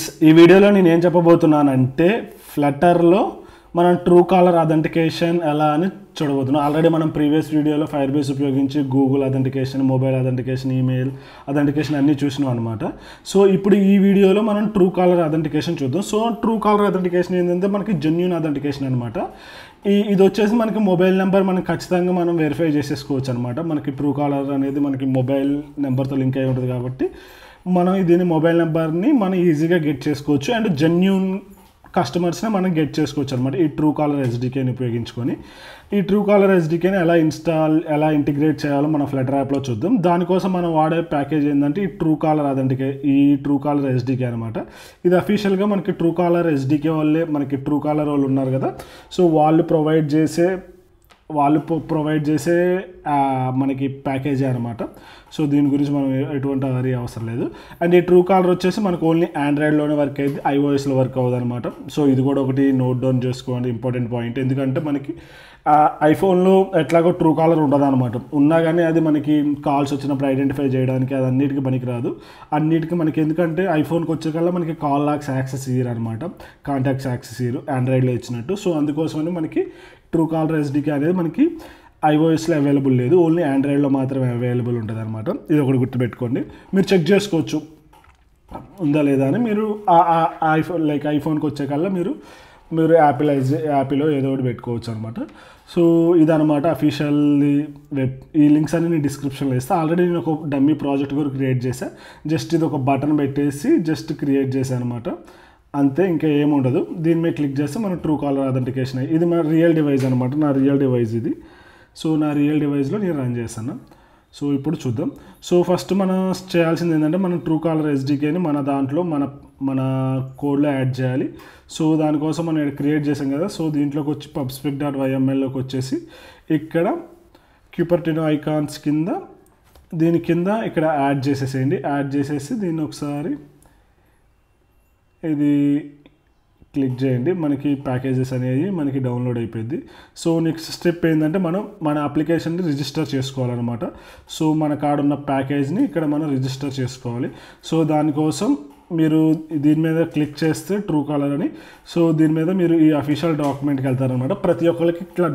Friends, ఈ వీడియోలో నేను ఏం చెప్పబోతున్నానంటే ఫ్లటర్లో మనం ట్రూ కాలర్ అథెంటికేషన్ ఎలా అని చూడబోతున్నాం. ఆల్రెడీ మనం ప్రీవియస్ వీడియోలో ఫైర్ బేస్ ఉపయోగించి Google authentication, mobile authentication, email authentication అన్నీ చూసినాం అనమాట. సో ఇప్పుడు ఈ వీడియోలో మనం ట్రూ కాలర్ అథెంటికేషన్ చూద్దాం. సో ట్రూ కాలర్ అథెంటికేషన్ ఏంటంటే మనకి జెన్యూన్ అథెంటికేషన్ అనమాట. ఇది వచ్చేసి మనకి మొబైల్ నెంబర్ మనం ఖచ్చితంగా మనం వెరిఫై చేసేసుకోవచ్చు అనమాట. మనకి ట్రూ కాలర్ అనేది మనకి మొబైల్ నెంబర్తో లింక్ అయి ఉంటుంది కాబట్టి మనం దీని మొబైల్ నెంబర్ని మనం ఈజీగా గెట్ చేసుకోవచ్చు అండ్ జెన్యూన్ కస్టమర్స్ని మనం గెట్ చేసుకోవచ్చు అనమాట ఈ ట్రూ కాలర్ ఎస్డికేని ఉపయోగించుకొని. ఈ ట్రూ కాలర్ ఎస్డికేని ఎలా ఇంటిగ్రేట్ చేయాలో మన ఫ్లటర్ యాప్లో చూద్దాం. దానికోసం మనం వాడే ప్యాకేజ్ ఏంటంటే ఈ ట్రూ కాలర్ ఎస్డికే అనమాట. ఇది అఫీషియల్గా మనకి ట్రూ కాలర్ ఎస్డికే వాళ్ళే, మనకి ట్రూ కాలర్ వాళ్ళు ఉన్నారు కదా, సో వాళ్ళు ప్రొవైడ్ చేసే మనకి ప్యాకేజీ అనమాట. సో దీని గురించి మనం ఎటువంటి వరీ అవసరం లేదు. అండ్ ఈ ట్రూ కాలర్ వచ్చేసి మనకు ఓన్లీ ఆండ్రాయిడ్లోనే వర్క్ అయ్యింది, ఐఓఎస్లో వర్క్ అవ్వదు అనమాట. సో ఇది కూడా ఒకటి నోట్ డౌన్ చేసుకోండి, ఇంపార్టెంట్ పాయింట్. ఎందుకంటే మనకి ఐఫోన్లో ఎట్లాగో ట్రూ కాలర్ ఉండదు అనమాట. ఉన్నా కానీ అది మనకి కాల్స్ వచ్చినప్పుడు ఐడెంటిఫై చేయడానికి అది అన్నిటికీ పనికిరాదు. అన్నిటికీ మనకి ఎందుకంటే ఐఫోన్కి వచ్చేకల్లా మనకి కాల్ లాక్స్ యాక్సెస్ ఇయ్యరు అనమాట, కాంటాక్ట్స్ యాక్సెస్ ఇయ్యరు ఆండ్రాయిడ్లో ఇచ్చినట్టు. సో అందుకోసమని మనకి ట్రూ కాలర్ ఎస్డికే అనేది మనకి ఐఓఎస్లో అవైలబుల్ లేదు, ఓన్లీ ఆండ్రాయిడ్లో మాత్రమే అవైలబుల్ ఉంటుంది అనమాట. ఇది ఒకటి గుర్తుపెట్టుకోండి. మీరు చెక్ చేసుకోవచ్చు ఉందా లేదా అని. మీరు ఐఫోన్కి వచ్చేకల్లా మీరు యాపిలో ఏదో ఒకటి పెట్టుకోవచ్చు అనమాట. సో ఇదనమాట అఫీషియల్లీ వెబ్. ఈ లింక్స్ అన్ని నేను డిస్క్రిప్షన్లో ఇస్తాను. ఆల్రెడీ నేను ఒక డమ్మీ ప్రాజెక్ట్ కూడా క్రియేట్ చేశాను. జస్ట్ ఇది ఒక బటన్ పెట్టేసి జస్ట్ క్రియేట్ చేశాను అనమాట, అంతే, ఇంకా ఏముండదు. దీని మీద క్లిక్ చేస్తే మన ట్రూ కాలర్ అథెంటికేషన్ అయ్యి ఇది మన రియల్ డివైస్ అనమాట. నా రియల్ డివైస్ ఇది. సో నా రియల్ డివైస్లో నేను రన్ చేస్తాను. సో ఇప్పుడు చూద్దాం. సో ఫస్ట్ మనం చేయాల్సింది ఏంటంటే మనం ట్రూ కాలర్ ఎస్డికేని మన దాంట్లో మన కోడ్లో యాడ్ చేయాలి. సో దానికోసం మనం ఇక్కడ క్రియేట్ చేసాం కదా, సో దీంట్లోకి వచ్చి pubspec.ymlలోకి వచ్చేసి ఇక్కడ క్యూపర్టినో ఐకాన్స్ కింద దీని కింద ఇక్కడ యాడ్ చేసేసేయండి. యాడ్ చేసేసి దీన్ని ఒకసారి ఇది క్లిక్ చేయండి. మనకి ప్యాకేజెస్ అనేవి మనకి డౌన్లోడ్ అయిపోయింది. సో నెక్స్ట్ స్టెప్ ఏంటంటే మన అప్లికేషన్ని రిజిస్టర్ చేసుకోవాలన్నమాట. సో మన కాడ ఉన్న ప్యాకేజ్ని ఇక్కడ మనం రిజిస్టర్ చేసుకోవాలి. సో దానికోసం మీరు దీని మీద క్లిక్ చేస్తే ట్రూ కాలర్ అని, సో దీని మీద మీరు ఈ అఫీషియల్ డాక్యుమెంట్కి వెళ్తారనమాట. ప్రతి ఒక్కరికి ఇట్లా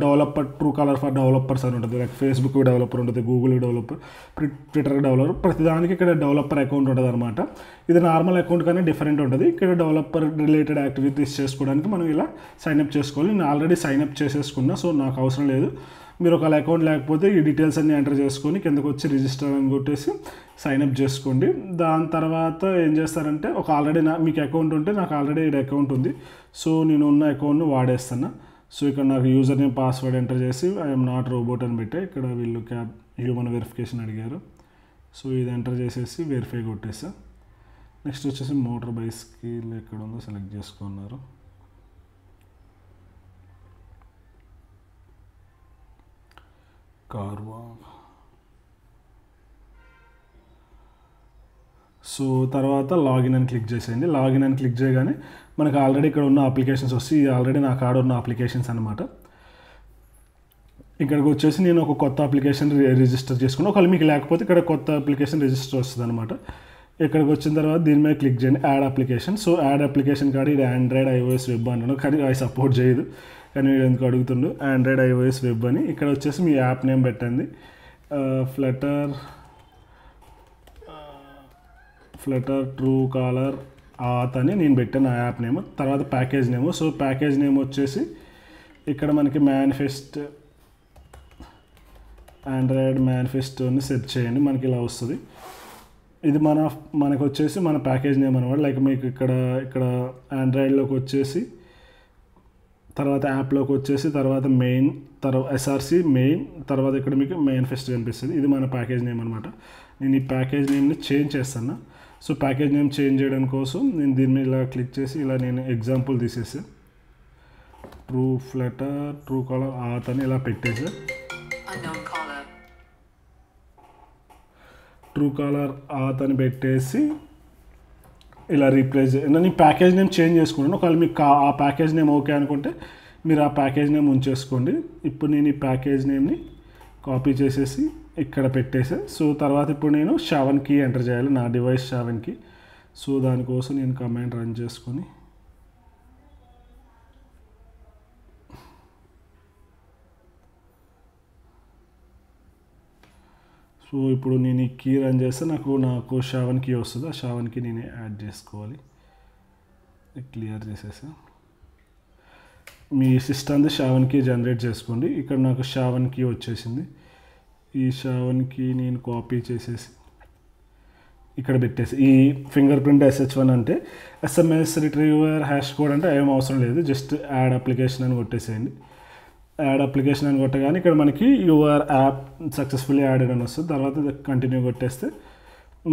ట్రూ కాలర్ ఫర్ డెవలపర్స్ అని ఉంటుంది. లైక్ ఫేస్బుక్ డెవలపర్ ఉంటుంది, గూగుల్ డెవలపర్, ట్విట్టర్ డెవలపర్, ప్రతిదానికి ఇక్కడ డెవలపర్ అకౌంట్ ఉంటుంది అనమాట. ఇది నార్మల్ అకౌంట్ కానీ డిఫరెంట్ ఉంటుంది. ఇక్కడ డెవలపర్ రిలేటెడ్ యాక్టివిటీస్ చేసుకోవడానికి మనం ఇలా సైన్అప్ చేసుకోవాలి. నేను ఆల్రెడీ సైన్అప్ చేసేసుకున్నా, సో నాకు అవసరం లేదు. మీరు ఒక అకౌంట్ లేకపోతే ఈ డీటెయిల్స్ అన్నీ ఎంటర్ చేసుకొని కిందకు వచ్చి రిజిస్టర్ అని కొట్టేసి సైన్అప్ చేసుకోండి. దాని తర్వాత ఏం చేస్తారంటే ఆల్రెడీ మీకు అకౌంట్ ఉంటే, నాకు ఆల్రెడీ ఈ అకౌంట్ ఉంది, సో నేను ఉన్న అకౌంట్ని వాడేస్తాను. సో ఇక్కడ నాకు యూజర్ నేమ్ పాస్వర్డ్ ఎంటర్ చేసి ఐఎమ్ నాట్ రోబోట్ అని పెట్టే, ఇక్కడ వీళ్ళు హ్యూమన్ వెరిఫికేషన్ అడిగారు. సో ఇది ఎంటర్ చేసేసి వెరిఫై కొట్టేసా. నెక్స్ట్ వచ్చేసి మోటార్ బైస్కిల్ ఎక్కడ ఉందో సెలెక్ట్ చేసుకున్నారు. కార్వా. సో తర్వాత లాగిన్ అని క్లిక్ చేసేయండి. లాగిన్ అని క్లిక్ చేయగానే మనకు ఆల్రెడీ ఇక్కడ ఉన్న అప్లికేషన్స్ వస్తాయి. ఇది ఆల్రెడీ నా కాడ ఉన్న అప్లికేషన్స్ అనమాట. ఇక్కడికి వచ్చేసి నేను ఒక కొత్త అప్లికేషన్ రిజిస్టర్ చేసుకున్నాను. ఒకవేళ మీకు లేకపోతే ఇక్కడ కొత్త అప్లికేషన్ రిజిస్టర్ వస్తుంది అనమాట. ఇక్కడికి వచ్చిన తర్వాత దీని మీద క్లిక్ చేయండి, add application. So add application కాడ ఇది ఆండ్రాయిడ్, ఐఓఎస్, వెబ్ అంటున్నాను, కానీ అవి సపోర్ట్ చేయదు. కానీ ఎందుకు అడుగుతుండు ఆండ్రాయిడ్, ఐఓఎస్, వెబ్ అని. ఇక్కడ వచ్చేసి మీ యాప్ నేమ్ పెట్టండి. ఫ్లటర్ ట్రూ కాలర్ ఆత్ అని నేను పెట్టాను ఆ యాప్ నేమ్. తర్వాత package name. So package name వచ్చేసి ఇక్కడ మనకి ఆండ్రాయిడ్ మేనిఫెస్టోని సెర్చ్ చేయండి, మనకి ఇలా వస్తుంది. ఇది మనకు వచ్చేసి మన ప్యాకేజ్ నేమ్ అనమాట. లైక్ మీకు ఇక్కడ ఆండ్రాయిడ్లోకి వచ్చేసి తర్వాత యాప్లోకి వచ్చేసి తర్వాత మెయిన్, తర్వాత ఎస్ఆర్సి మెయిన్, తర్వాత ఇక్కడ మీకు మేనిఫెస్టో కనిపిస్తుంది. ఇది మన ప్యాకేజ్ నేమ్ అనమాట. నేను ఈ ప్యాకేజ్ నేమ్ని చేంజ్ చేస్తాను. సో ప్యాకేజ్ నేమ్ చేంజ్ చేయడం కోసం నేను దీని మీద ఇలా క్లిక్ చేసి ఇలా నేను ఎగ్జాంపుల్ తీసేసి ట్రూ కాలర్ ఆత్ అని ఇలా పెట్టేసా. ట్రూ కాలర్ ఆత్ అని పెట్టేసి ఇలా రీప్లేస్ నేను ప్యాకేజ్ నేమ్ చేంజ్ చేసుకున్నాను. ఒకవేళ మీకు ఆ ప్యాకేజ్ నేమ్ ఓకే అనుకుంటే మీరు ఆ ప్యాకేజ్ నేమ్ ఉంచేసుకోండి. ఇప్పుడు నేను ఈ ప్యాకేజ్ నేమ్ని కాపీ చేసేసి ఇక్కడ పెట్టేసా. సో తర్వాత ఇప్పుడు నేను 7 కీ ఎంటర్ చేయాలి, నా డివైస్ 7 కీ. సో దానికోసం నేను కమాండ్ రన్ చేసుకొని సో ఇప్పుడు నేను ఈ కీ రన్ చేస్తే నాకు షావన్ కీ వస్తుంది. ఆ షావన్ కీ నేనే యాడ్ చేసుకోవాలి. క్లియర్ చేసేసా. మీ సిస్టమ్ది షావన్ కీ జనరేట్ చేసుకోండి. ఇక్కడ నాకు షావన్ కీ వచ్చేసింది. ఈ షావన్ కీ నేను కాపీ చేసేసి ఇక్కడ పెట్టేసి ఈ ఫింగర్ ప్రింట్ SH1 అంటే SMS రిట్రీవర్ హ్యాష్ కోడ్ అంటే ఏం అవసరం లేదు. జస్ట్ యాడ్ అప్లికేషన్ అని కొట్టేసేయండి. యాడ్ అప్లికేషన్ అని కొట్టగానే ఇక్కడ మనకి యువర్ యాప్ సక్సెస్ఫుల్లీ యాడెడ్ అని వస్తుంది. తర్వాత కంటిన్యూ కొట్టేస్తే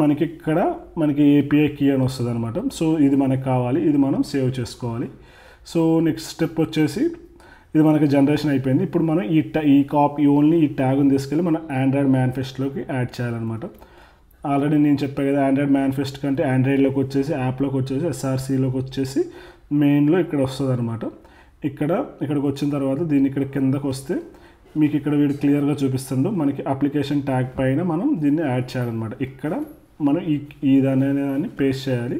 మనకి API కీ అని వస్తుంది అనమాట. సో ఇది మనకు కావాలి, ఇది మనం సేవ్ చేసుకోవాలి. సో నెక్స్ట్ స్టెప్ వచ్చేసి ఇది మనకి జనరేషన్ అయిపోయింది. ఇప్పుడు మనం ఓన్లీ ఈ ట్యాగ్ని తీసుకెళ్ళి మనం ఆండ్రాయిడ్ మేనిఫెస్ట్లోకి యాడ్ చేయాలన్నమాట. ఆల్రెడీ నేను చెప్పాను కదా, ఆండ్రాయిడ్ మేనిఫెస్ట్ కంటే ఆండ్రాయిడ్లోకి వచ్చేసి యాప్లోకి వచ్చేసి SRCలోకి వచ్చేసి మెయిన్లో ఇక్కడ వస్తుంది అనమాట. ఇక్కడికి వచ్చిన తర్వాత దీన్ని ఇక్కడ కిందకు వస్తే మీకు ఇక్కడ వీడు క్లియర్గా చూపిస్తుండో మనకి అప్లికేషన్ ట్యాగ్ పైన మనం దీన్ని యాడ్ చేయాలన్నమాట. ఇక్కడ మనం ఈ దాన్ని పేస్ట్ చేయాలి.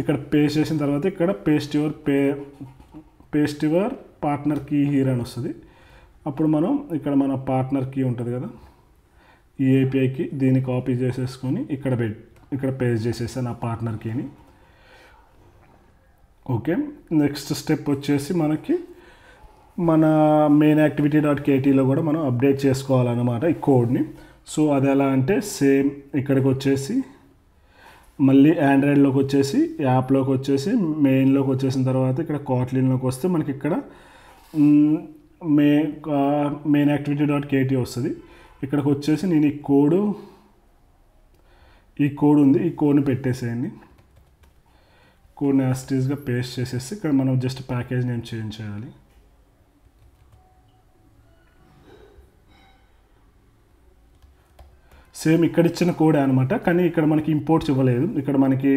ఇక్కడ పేస్ట్ చేసిన తర్వాత ఇక్కడ paste your partner key here అని వస్తుంది. అప్పుడు మనం ఇక్కడ మన పార్ట్నర్ కీ ఉంటుంది కదా, ఈ APIకి దీన్ని కాపీ చేసేసుకొని ఇక్కడ పేస్ట్ చేసేసాను ఆ పార్ట్నర్ కీని. ఓకే, నెక్స్ట్ స్టెప్ వచ్చేసి మనకి మన మెయిన్ యాక్టివిటీ.ktలో కూడా మనం అప్డేట్ చేసుకోవాలన్నమాట ఈ కోడ్ని. సో అది ఎలా అంటే సేమ్ ఇక్కడికి వచ్చేసి మళ్ళీ ఆండ్రాయిడ్లోకి వచ్చేసి యాప్లోకి వచ్చేసి మెయిన్లోకి వచ్చేసిన తర్వాత ఇక్కడ కాట్లిన్లోకి వస్తే మనకి ఇక్కడ మెయిన్ యాక్టివిటీ.kt వస్తుంది. ఇక్కడికి వచ్చేసి నేను ఈ కోడ్ ఉంది, ఈ కోడ్ని పెట్టేసేయండి. కోడ్ని యాస్టీస్గా పేస్ట్ చేసేసి ఇక్కడ మనం జస్ట్ ప్యాకేజ్ నేమ్ చేంజ్ చేయాలి. సేమ్ ఇక్కడ ఇచ్చిన కోడే అనమాట, కానీ ఇక్కడ మనకి ఇంపోర్ట్స్ ఇవ్వలేదు. ఇక్కడ మనకి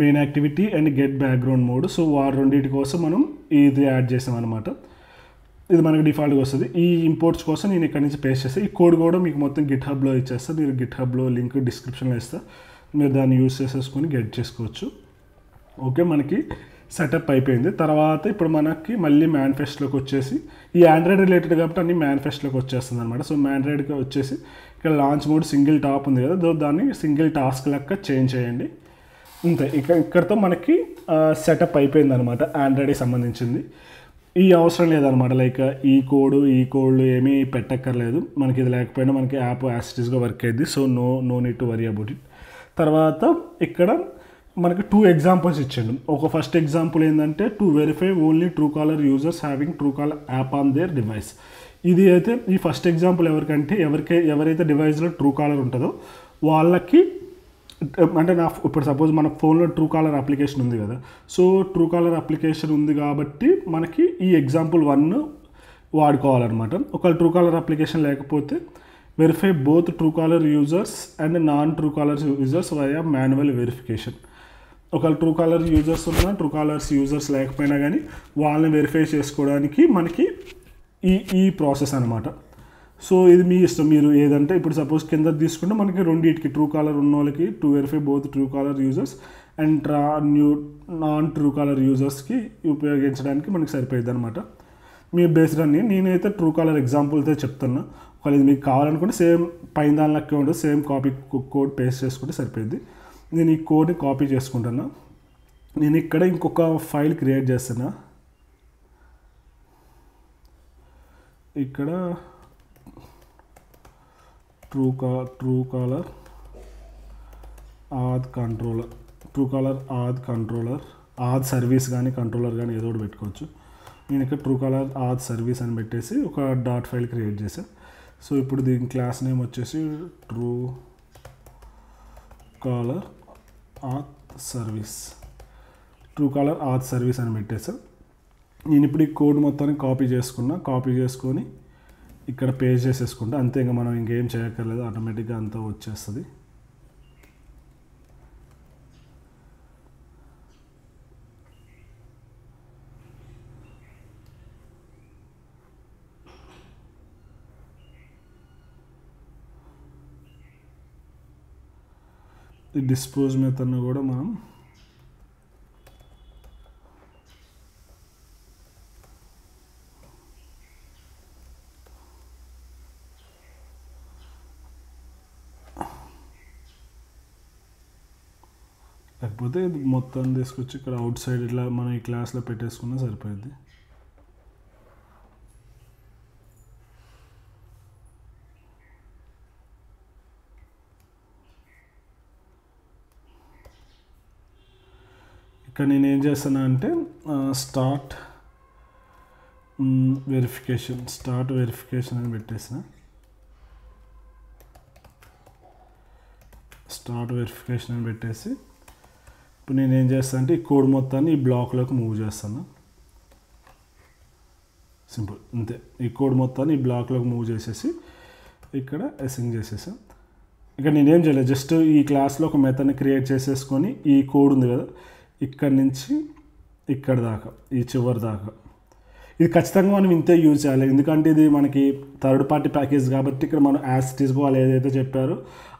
main activity and get background mode, so రెండింటి కోసం మనం ఇది యాడ్ చేసాం అనమాట. ఇది మనకి డిఫాల్ట్గా వస్తుంది. ఈ ఇంపోర్ట్స్ కోసం నేను ఇక్కడ నుంచి పేస్ట్ చేస్తాను. ఈ కోడ్ కూడా మీకు మొత్తం గిట్హబ్లో ఇచ్చేస్తా. మీరు గిట్హబ్లో లింక్ డిస్క్రిప్షన్లో ఇస్తా, మీరు దాన్ని యూజ్ చేసేసుకొని గెట్ చేసుకోవచ్చు. ఓకే, మనకి సెటప్ అయిపోయింది. తర్వాత ఇప్పుడు మనకి మళ్ళీ మేనిఫెస్ట్లోకి వచ్చేసి ఈ ఆండ్రాయిడ్ రిలేటెడ్ కాబట్టి అన్ని మేనిఫెస్ట్లోకి వచ్చేస్తుంది అనమాట. సో ఆండ్రాయిడ్కి వచ్చేసి ఇక్కడ లాంచ్ మోడ్ సింగిల్ టాప్ ఉంది కదా, దాన్ని సింగిల్ టాస్క్ లెక్క చేంజ్ చేయండి. అంతే, ఇక్కడతో మనకి సెటప్ అయిపోయింది అనమాట ఆండ్రాయిడ్కి సంబంధించింది. ఈ అవసరం లేదనమాట, లైక్ ఈ కోడ్లు ఏమీ పెట్టక్కర్లేదు. మనకి ఇది లేకపోయినా మనకి యాప్ యాసిటీస్గా వర్క్ అయ్యింది. So no need to worry about it. తర్వాత ఇక్కడ మనకి 2 ఎగ్జాంపుల్స్ ఇచ్చాడు. ఒక ఫస్ట్ ఎగ్జాంపుల్ ఏంటంటే to verify only Truecaller users having Truecaller app on their device. ఇది అయితే ఈ ఫస్ట్ ఎగ్జాంపుల్ ఎవరైతే డివైస్లో ట్రూకాలర్ ఉంటుందో వాళ్ళకి, అంటే ఇప్పుడు సపోజ్ మన ఫోన్లో ట్రూకాలర్ అప్లికేషన్ ఉంది కదా, సో ట్రూకాలర్ అప్లికేషన్ ఉంది కాబట్టి మనకి ఈ ఎగ్జాంపుల్ 1 వాడుకోవాలన్నమాట. ఒకవేళ ట్రూకాలర్ అప్లికేషన్ లేకపోతే verify both Truecaller users and non Truecaller users via manual verification. ఒకవేళ ట్రూకాలర్ యూజర్స్ ఉన్నా ట్రూకాలర్స్ యూజర్స్ లేకపోయినా కానీ వాళ్ళని వెరిఫై చేసుకోవడానికి మనకి ఈ ప్రాసెస్ అనమాట. సో ఇది మీ ఇష్టం, మీరు ఏదంటే ఇప్పుడు సపోజ్ కింద తీసుకుంటే మనకి రెండింటికి ట్రూకాలర్ ఉన్న వాళ్ళకి to verify both Truecaller users and non Truecaller యూజర్స్కి ఉపయోగించడానికి మనకి సరిపోయింది అనమాట. మీ బేస్డ్ అని నేనైతే ట్రూకాలర్ ఎగ్జాంపుల్తో చెప్తున్నా. ఒకవేళ ఇది మీకు కావాలనుకుంటే సేమ్ పైన దాని లెక్క ఉంటుంది, సేమ్ కోడ్ పేస్ట్ చేసుకుంటే సరిపోయింది. నేను ఈ కోడ్ని కాపీ చేసుకుంటున్నా. నేను ఇక్కడ ఇంకొక ఫైల్ క్రియేట్ చేస్తున్నా. ఇక్కడ ట్రూకాలర్ ఆద్ కంట్రోలర్ ఆద్ సర్వీస్ కానీ కంట్రోలర్ కానీ ఏదో ఒకటి పెట్టుకోవచ్చు. నేను ఇక్కడ ట్రూకాలర్ ఆద్ సర్వీస్ అని పెట్టేసి ఒక డాట్ ఫైల్ క్రియేట్ చేశాను. సో ఇప్పుడు దీని క్లాస్ నేమ్ వచ్చేసి ట్రూకాలర్ ఆద్ సర్వీస్ అని పెట్టేసాను. నేను ఇప్పుడు ఈ కోడ్ మొత్తాన్ని కాపీ చేసుకొని ఇక్కడ పేస్ట్ చేసేసుకుంటా. అంతే, ఇంకా మనం ఇంకేం చేయక్కర్లేదు, ఆటోమేటిక్గా అంతా వచ్చేస్తుంది. ఈ డిస్పోజ్ మెథడ్ను కూడా మనం లేకపోతే ఇది మొత్తం తీసుకొచ్చి ఇక్కడ అవుట్ సైడ్ ఇట్లా మనం ఈ క్లాస్లో పెట్టేసుకున్నా సరిపోయింది. ఇక్కడ నేను ఏం చేస్తాను అంటే స్టార్ట్ వెరిఫికేషన్ అని పెట్టేసిన. స్టార్ట్ వెరిఫికేషన్ అని పెట్టేసి ఇప్పుడు నేను ఏం చేస్తాను అంటే ఈ కోడ్ మొత్తాన్ని ఈ బ్లాక్లోకి మూవ్ చేస్తాను. సింపుల్ అంతే. ఈ కోడ్ మొత్తాన్ని ఈ బ్లాక్లోకి మూవ్ చేసేసి ఇక్కడ అసైన్ చేసేసాను. ఇక్కడ నేనేం చేయలేదు, జస్ట్ ఈ క్లాస్లో ఒక మెథడ్ని క్రియేట్ చేసేసుకొని ఈ కోడ్ ఉంది కదా ఇక్కడ నుంచి ఇక్కడ దాకా ఈ చివరి దాకా ఇది ఖచ్చితంగా మనం ఇంతే యూజ్ చేయాలి. ఎందుకంటే ఇది మనకి థర్డ్ పార్టీ ప్యాకేజ్ కాబట్టి ఇక్కడ మనం యాజ్ ఇట్ ఈస్గా వాళ్ళు ఏదైతే చెప్పారో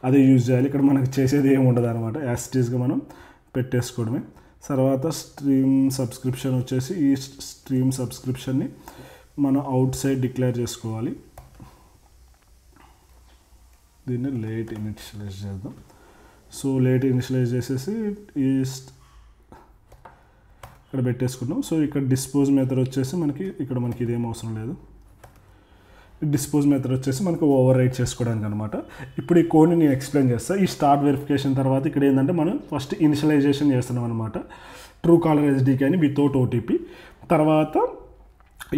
అదే యూజ్ చేయాలి. ఇక్కడ మనకి చేసేది ఏమి ఉండదు అనమాట, యాజ్ ఇట్ ఈస్గా మనం పెట్టేసుకోవడమే. తర్వాత స్ట్రీమ్ సబ్స్క్రిప్షన్ వచ్చేసి ఈ స్ట్రీమ్ సబ్స్క్రిప్షన్ని మనం అవుట్ సైడ్ డిక్లేర్ చేసుకోవాలి. దీన్ని లేట్ ఇనిషియలైజ్ చేద్దాం. సో లేట్ ఇనిషియలైజ్ చేసేసి ఈ ఇక్కడ పెట్టేసుకున్నాం. సో ఇక్కడ డిస్పోజ్ మెథడ్ వచ్చేసి మనకి ఇదేం అవసరం లేదు. డిస్పోజ్ మెథడ్ వచ్చేసి మనకు ఓవర్ రైట్ చేసుకోవడానికి అనమాట. ఇప్పుడు ఈ కోడ్ని నేను ఎక్స్ప్లెయిన్ చేస్తాను. ఈ స్టార్ట్ వెరిఫికేషన్ తర్వాత ఇక్కడ ఏంటంటే మనం ఫస్ట్ ఇనిషియలైజేషన్ చేస్తున్నాం అనమాట, ట్రూ కాలర్ ఎస్డికే అని వితౌట్ ఓటీపీ. తర్వాత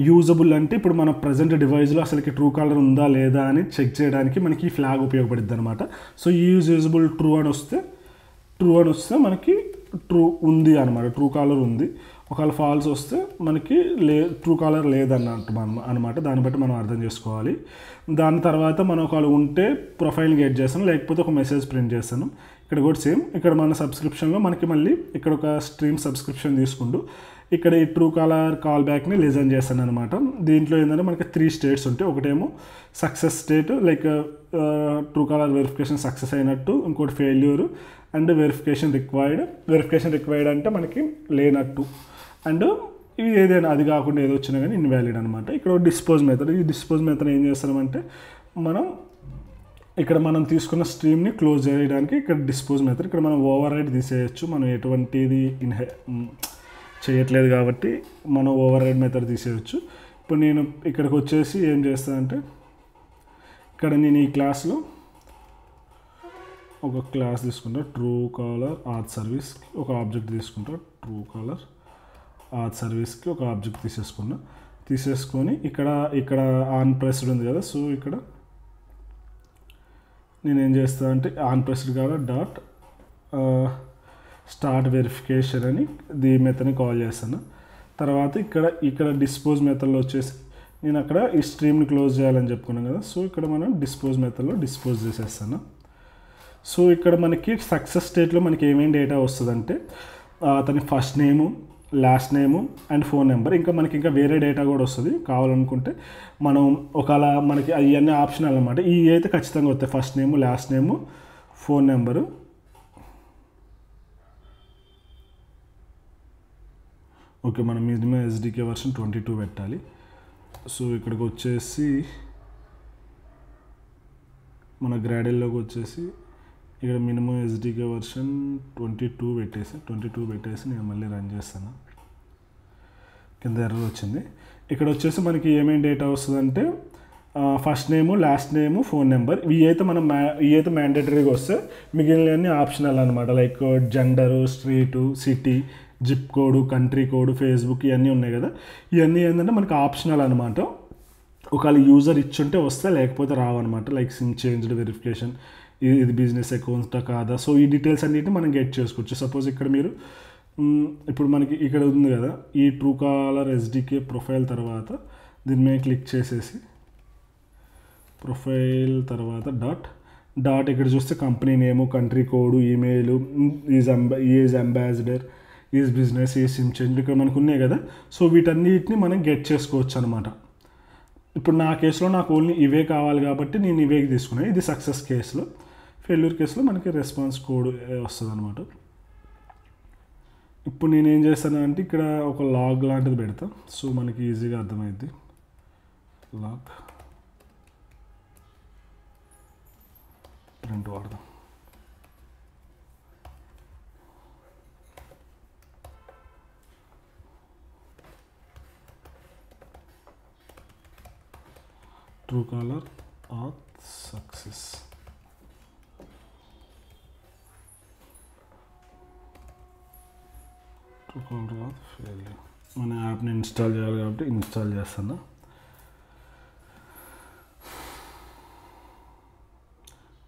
యూజబుల్ అంటే ఇప్పుడు మన ప్రజెంట్ డివైస్లో అసలుకి ట్రూ కాలర్ ఉందా లేదా అని చెక్ చేయడానికి మనకి ఈ ఫ్లాగ్ ఉపయోగపడుద్ది అనమాట. సో యూజబుల్ ట్రూ అని వస్తే మనకి ట్రూ ఉంది అనమాట, ట్రూ కాలర్ ఉంది. ఒకవేళ ఫాల్స్ వస్తే మనకి ట్రూ కాలర్ లేదన్నట్టు అనమాట. దాన్ని బట్టి మనం అర్థం చేసుకోవాలి. దాని తర్వాత మనం ఒకవేళ ఉంటే ప్రొఫైల్ని గెట్ చేస్తాను, లేకపోతే ఒక మెసేజ్ ప్రింట్ చేస్తాను. ఇక్కడ కూడా సేమ్. ఇక్కడ మన సబ్స్క్రిప్షన్లో మనకి మళ్ళీ ఇక్కడ ఒక స్ట్రీమ్ సబ్స్క్రిప్షన్ తీసుకుంటూ ఇక్కడ ఈ ట్రూ కాలర్ కాల్ బ్యాక్ని లిజన్ చేస్తాను అనమాట. దీంట్లో ఏంటంటే మనకి 3 స్టేట్స్ ఉంటాయి. ఒకటేమో success state, like Truecaller verification success అయినట్టు, ఇంకోటి ఫెయిల్యూర్ అండ్ వెరిఫికేషన్ రిక్వైర్డ్ అంటే మనకి లేనట్టు, అండ్ ఇది ఏదైనా అది కాకుండా ఏదో వచ్చినా కానీ ఇన్వాలిడ్ అనమాట. ఇక్కడ డిస్పోజ్ మెథడ్, ఈ డిస్పోజ్ మెథడ్ ఏం చేస్తామంటే మనం తీసుకున్న స్ట్రీమ్ని క్లోజ్ చేయడానికి ఇక్కడ డిస్పోజ్ మెథడ్, ఇక్కడ మనం ఓవర్ రైడ్ తీసేయచ్చు. మనం ఎటువంటిది చేయట్లేదు కాబట్టి మనం ఓవర్ రైడ్ మెథడ్ తీసేయచ్చు. ఇప్పుడు నేను ఇక్కడికి వచ్చేసి ఏం చేస్తానంటే ఇక్కడ నేను ఈ క్లాస్లో ఒక క్లాస్ తీసుకుంటా, ట్రూ కాలర్ ఆత్ సర్వీస్కి ఒక ఆబ్జెక్ట్ తీసుకుంటా. ట్రూ కాలర్ ఆత్ సర్వీస్కి ఒక ఆబ్జెక్ట్ తీసేసుకొని ఇక్కడ ఆన్ ప్రెస్డ్ ఉంది కదా, సో ఇక్కడ నేనేం చేస్తాను అంటే ఆన్ ప్రెస్డ్ కావాలి డాట్ స్టార్ట్ వెరిఫికేషన్ అని దీ మెథడ్ని కాల్ చేస్తాను. తర్వాత ఇక్కడ డిస్పోజ్ మెథడ్లో వచ్చేసి నేను అక్కడ ఈ స్ట్రీమ్ని క్లోజ్ చేయాలని చెప్పుకున్నాను కదా, సో ఇక్కడ మనం డిస్పోజ్ మెథడ్లో డిస్పోజ్ చేసేస్తాను. సో ఇక్కడ మనకి సక్సెస్ స్టేట్లో మనకి ఏమేమి డేటా వస్తుందంటే అతని first name, last name and phone number. ఇంకా వేరే డేటా కూడా వస్తుంది. కావాలనుకుంటే మనం ఒకవేళ మనకి అవన్నీ ఆప్షనల్ అనమాట. ఈ అయితే ఖచ్చితంగా వస్తాయి, ఫస్ట్ నేము, లాస్ట్ నేము, ఫోన్ నెంబరు. ఓకే, మనం మినిమం ఎస్డికే వర్షన్ 22 పెట్టాలి. సో ఇక్కడికి వచ్చేసి మన గ్రాడెల్లోకి వచ్చేసి ఇక్కడ మినిమం ఎస్డికే వర్షన్ 22 పెట్టేసి నేను మళ్ళీ రన్ చేస్తాను. కింద ఎర్రర్ వచ్చింది. ఇక్కడ వచ్చేసి మనకి ఏమేమి డేటా వస్తుందంటే ఫస్ట్ నేము, లాస్ట్ నేము, ఫోన్ నెంబర్. ఇవి అయితే మ్యాండేటరీగా వస్తే మిగిలినవన్నీ ఆప్షనల్ అనమాట. Like gender, street, city, zip code, country code, Facebook ఇవన్నీ ఉన్నాయి కదా. ఇవన్నీ ఏంటంటే మనకి ఆప్షనల్ అనమాట. ఒకవేళ యూజర్ ఇచ్చుంటే వస్తే, లేకపోతే రావన్నమాట. లైక్ సిమ్ చేంజ్డ్ వెరిఫికేషన్, ఇది బిజినెస్ అకౌంటా కాదా, సో ఈ డీటెయిల్స్ అన్నిటిని మనం గెట్ చేసుకోవచ్చు. సపోజ్ ఇక్కడ మీరు ఇప్పుడు మనకి ఇక్కడ ఉంది కదా ఈ ట్రూ కాలర్ ఎస్డికే ప్రొఫైల్, తర్వాత దీని మీద క్లిక్ చేసేసి ప్రొఫైల్ తర్వాత డాట్ ఇక్కడ చూస్తే company name, country code, email, is ambassador, is business, ఈ సిమ్ చేంజ్ ఇక్కడ మనకు ఉన్నాయి కదా. సో వీటన్నిటిని మనం గెట్ చేసుకోవచ్చు అనమాట. ఇప్పుడు నా కేసులో నాకు ఓన్లీ ఇవే కావాలి కాబట్టి నేను ఇవే తీసుకున్నాను. ఇది సక్సెస్ కేసులో. ఫెయిల్యూర్ కేసులో మనకి రెస్పాన్స్ కోడ్ వస్తుంది అనమాట. ఇప్పుడు నేను ఏం చేస్తానంటే ఇక్కడ ఒక లాగ్ లాంటిది పెడతా, సో మనకి ఈజీగా అర్థమైద్ది. లాగ్ ప్రింట్ వాడదాం. Truecaller auth success. Truecaller auth failure. మన యాప్ని ఇన్స్టాల్ చేయాలి కాబట్టి ఇన్స్టాల్ చేస్తాను.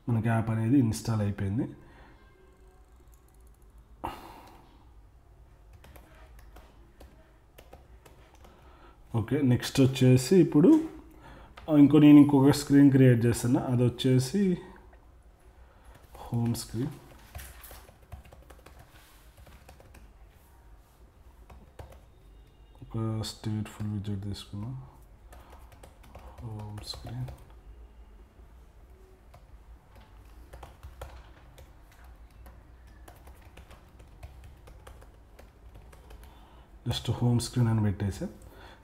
మనకి యాప్ అనేది ఇన్స్టాల్ అయిపోయింది. ఓకే, నెక్స్ట్ వచ్చేసి ఇప్పుడు నేను ఇంకొక స్క్రీన్ క్రియేట్ చేస్తాను. అది వచ్చేసి హోమ్ స్క్రీన్. ఒక స్టేట్ఫుల్ విజెట్ తీసుకున్నాం. Home screen. Just home screen అని పెట్టేసి,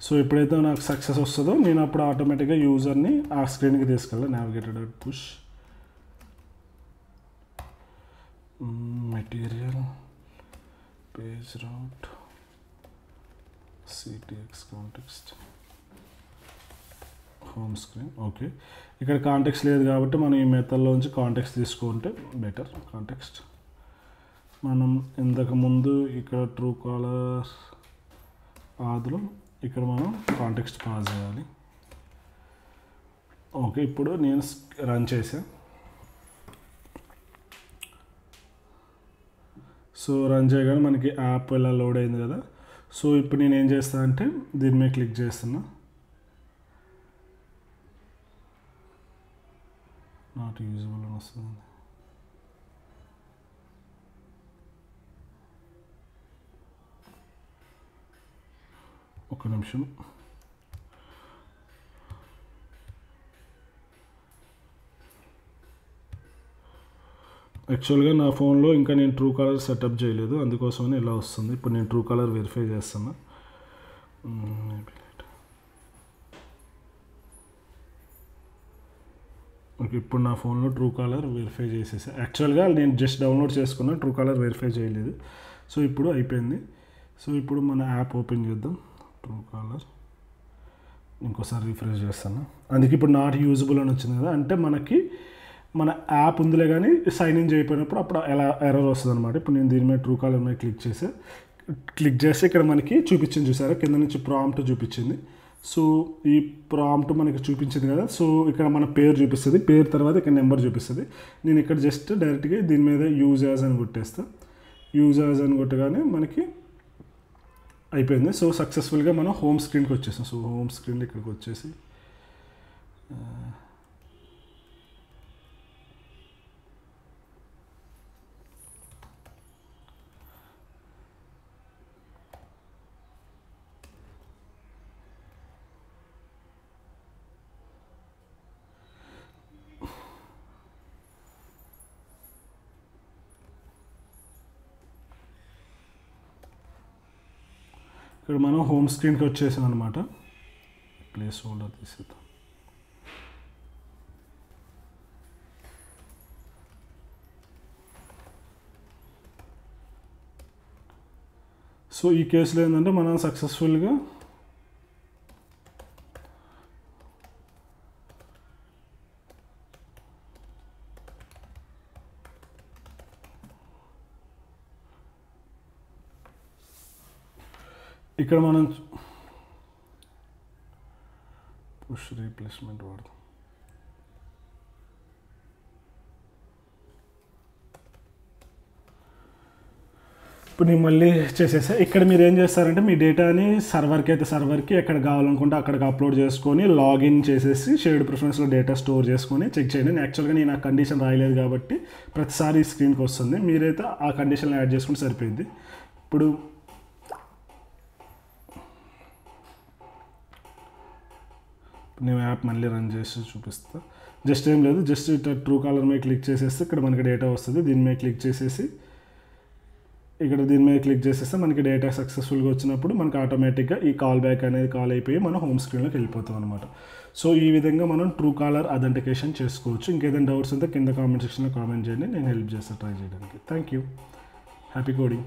సో ఎప్పుడైతే నాకు సక్సెస్ వస్తుందో నేను అప్పుడు ఆటోమేటిక్గా యూజర్ని ఆ స్క్రీన్కి తీసుకెళ్ళాలి. Navigator dot push material page route CTX context home screen. Okay, ఇక్కడ కాంటెక్స్ట్ లేదు కాబట్టి మనం ఈ మెథడ్లోంచి కాంటెక్స్ట్ తీసుకుంటే బెటర్. కాంటెక్స్ట్ మనం ఇంతకుముందు ఇక్కడ ట్రూ కాలర్ ఆదులో ఇక్కడ మనం కాంటెక్స్ట్ పాస్ చేయాలి. ఓకే, ఇప్పుడు నేను రన్ చేసాను. సో రన్ చేయగానే మనకి యాప్ ఇలా లోడ్ అయింది కదా. సో ఇప్పుడు నేను ఏం చేస్తాను అంటే దీని మీద క్లిక్ చేస్తున్నా. నాట్ యూజబుల్ అని వస్తుంది. ఒక నిమిషం. యాక్చువల్గా నా ఫోన్లో ఇంకా నేను ట్రూ కాలర్ సెటప్ చేయలేదు, అందుకోసమని ఇలా వస్తుంది. ఇప్పుడు నేను ట్రూ కాలర్ వెరిఫై చేస్తున్నా. ఓకే, ఇప్పుడు నా ఫోన్లో ట్రూ కాలర్ వెరిఫై చేసేసా. యాక్చువల్గా నేను జస్ట్ డౌన్లోడ్ చేసుకున్నా, ట్రూ కాలర్ వెరిఫై చేయలేదు. సో ఇప్పుడు అయిపోయింది. సో ఇప్పుడు మన యాప్ ఓపెన్ చేద్దాం. ట్రూ కాలర్ ఇంకోసారి రిఫ్రెష్ చేస్తాను. అందుకే ఇప్పుడు నాట్ యూజబుల్ అని వచ్చింది కదా, అంటే మనకి మన యాప్ ఉందిలే కానీ సైన్ ఇన్ చేయకపోయినప్పుడు అప్పుడు ఎలా ఎర్రర్ వస్తుంది అనమాట. ఇప్పుడు నేను దీని మీద ట్రూ కాలర్ మీద క్లిక్ చేస్తే ఇక్కడ మనకి చూపించింది చూసారా, కింద నుంచి ప్రాంప్ట్ చూపించింది. సో ఈ ప్రాంప్ట్ మనకి చూపించింది కదా. సో ఇక్కడ మన పేరు చూపిస్తుంది, పేరు తర్వాత ఇక్కడ నెంబర్ చూపిస్తుంది. నేను ఇక్కడ జస్ట్ డైరెక్ట్గా దీని మీద యూజ్ యాజ్ అని కొట్టేస్తాను. యూజ్ యాజ్ అని కొట్టగానే మనకి అయిపోయింది. సో సక్సెస్ఫుల్గా మనం హోమ్ స్క్రీన్కి వచ్చేసాం. సో హోమ్ స్క్రీన్లో ఇక్కడికి వచ్చేసి ఇక్కడ మనం హోమ్ స్క్రీన్కి వచ్చేసాం అనమాట. ప్లేస్ హోల్డర్ తీసేద్దాం. సో ఈ కేసులో ఏంటంటే మనం సక్సెస్ఫుల్గా ఇక్కడ మనం పుష్ రీప్లేస్మెంట్ వాడదాం. ఇప్పుడు నేను మళ్ళీ చేసేసా. ఇక్కడ మీరు ఏం చేస్తారంటే మీ డేటాని సర్వర్కి ఎక్కడ కావాలనుకుంటే అక్కడికి అప్లోడ్ చేసుకొని లాగిన్ చేసేసి షేర్డ్ ప్రిఫరెన్స్లో డేటా స్టోర్ చేసుకొని చెక్ చేయండి. యాక్చువల్గా నేను ఆ కండిషన్ రాయలేదు కాబట్టి ప్రతిసారి ఈ స్క్రీన్కి వస్తుంది. మీరైతే ఆ కండిషన్లో యాడ్ చేసుకుంటే సరిపోయింది. ఇప్పుడు నేను యాప్ మళ్ళీ రన్ చేసి చూపిస్తా. జస్ట్ ఏం లేదు, జస్ట్ ఇట్లా ట్రూ కాలర్ మీద క్లిక్ చేసేస్తే ఇక్కడ మనకి డేటా వస్తుంది. దీని మీద క్లిక్ చేసేసి ఇక్కడ దీని మీద క్లిక్ చేసేస్తే మనకి డేటా సక్సెస్ఫుల్గా వచ్చినప్పుడు మనకి ఆటోమేటిక్గా ఈ కాల్ బ్యాక్ అనేది కాల్ అయిపోయి మనం హోమ్ స్క్రీన్లోకి వెళ్ళిపోతాం అనమాట. సో ఈ విధంగా మనం ట్రూ కాలర్ అథెంటికేషన్ చేసుకోవచ్చు. ఇంకేదైనా డౌట్స్ ఉంటే కింద కామెంట్ సెక్షన్లో కామెంట్ చేయండి, నేను హెల్ప్ చేస్తాను ట్రై చేయడానికి. Thank you. Happy coding.